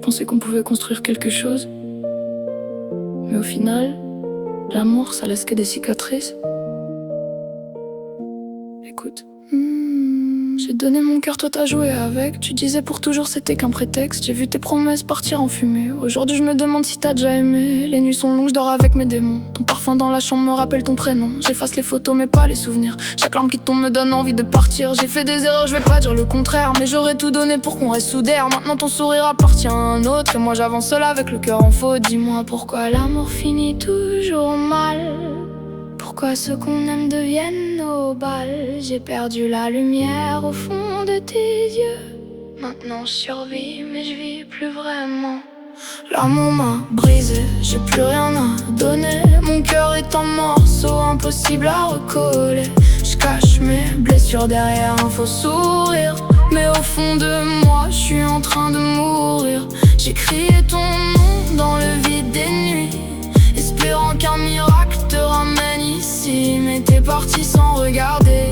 pensais qu'on pouvait construire quelque chose. Mais au final, l'amour, ça laisse que des cicatrices. Écoute. J'ai donné mon cœur, toi t'as joué avec. Tu disais pour toujours c'était qu'un prétexte. J'ai vu tes promesses partir en fumée. Aujourd'hui je me demande si t'as déjà aimé. Les nuits sont longues, je dors avec mes démons. Ton parfum dans la chambre me rappelle ton prénom. J'efface les photos mais pas les souvenirs. Chaque larme qui tombe me donne envie de partir. J'ai fait des erreurs, je vais pas dire le contraire, mais j'aurais tout donné pour qu'on reste soudés. Maintenant ton sourire appartient à un autre et moi j'avance seul avec le cœur en faute. Dis-moi pourquoi l'amour finit toujours mal. Pourquoi ceux qu'on aime deviennent nos balles? J'ai perdu la lumière au fond de tes yeux. Maintenant je survis mais je vis plus vraiment. L'amour m'a brisé, j'ai plus rien à donner. Mon cœur est en morceaux, impossible à recoller. Je cache mes blessures derrière un faux sourire, mais au fond de moi je suis en train de mourir. J'ai crié ton nom dans le vide des nuits, espérant qu'un miracle te ramène ici. Mais t'es parti sans regarder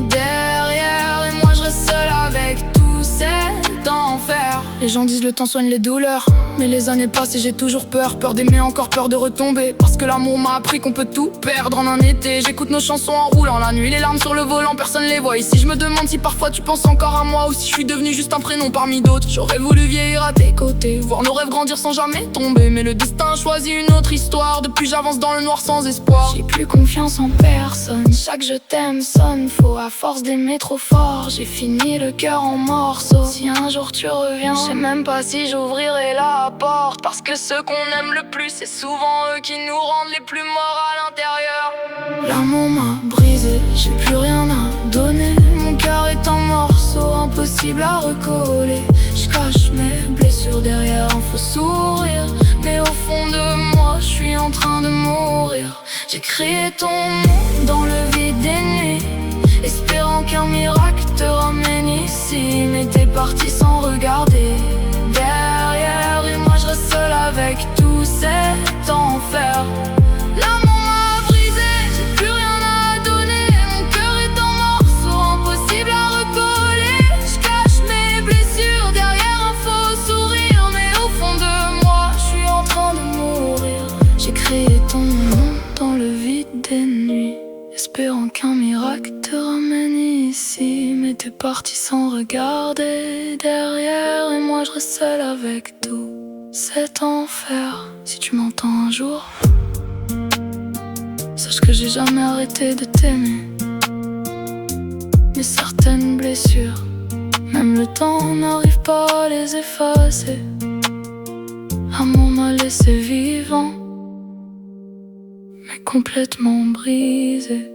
derrière, et moi je reste seul avec tout cet enfer. Les gens disent le temps soigne les douleurs, mais les années passent et j'ai toujours peur. Peur d'aimer, encore peur de retomber, parce que l'amour m'a appris qu'on peut tout perdre en un été. J'écoute nos chansons en roulant la nuit, les larmes sur le volant, personne les voit ici. Je me demande si parfois tu penses encore à moi, ou si je suis devenu juste un prénom parmi d'autres. J'aurais voulu vieillir à tes côtés, voir nos rêves grandir sans jamais tomber, mais le destin choisit une autre histoire. Depuis j'avance dans le noir sans espoir. J'ai plus confiance en personne, chaque je t'aime sonne faux. À force d'aimer trop fort, j'ai fini le cœur en morceaux. Si un jour tu reviens, je sais même pas si j'ouvrirai la porte, parce que ceux qu'on aime le plus, c'est souvent eux qui nous rendent les plus morts à l'intérieur. L'amour m'a brisé, j'ai plus rien à donner. Mon cœur est en morceaux, impossible à recoller. Je cache mes blessures derrière un faux sourire, mais au fond de moi, je suis en train de mourir. J'ai crié ton nom dans le vide des nuits, espérant qu'un miracle te ramène ici. Mais t'es parti sans regarder derrière, et moi je reste seul avec tout cet enfer. L'amour m'a brisé, j'ai plus rien à donner. Mon cœur est en morceaux, impossible à recoller. Je cache mes blessures derrière un faux sourire, mais au fond de moi, je suis en train de mourir. J'ai crié ton nom dans le vide des nuits, espérant qu'un miracle te ramène ici. Mais t'es parti sans regarder derrière, et moi je reste seul avec tout cet enfer. Si tu m'entends un jour, sache que j'ai jamais arrêté de t'aimer. Mais certaines blessures, même le temps n'arrive pas à les effacer. L'amour m'a laissé vivant, mais complètement brisé.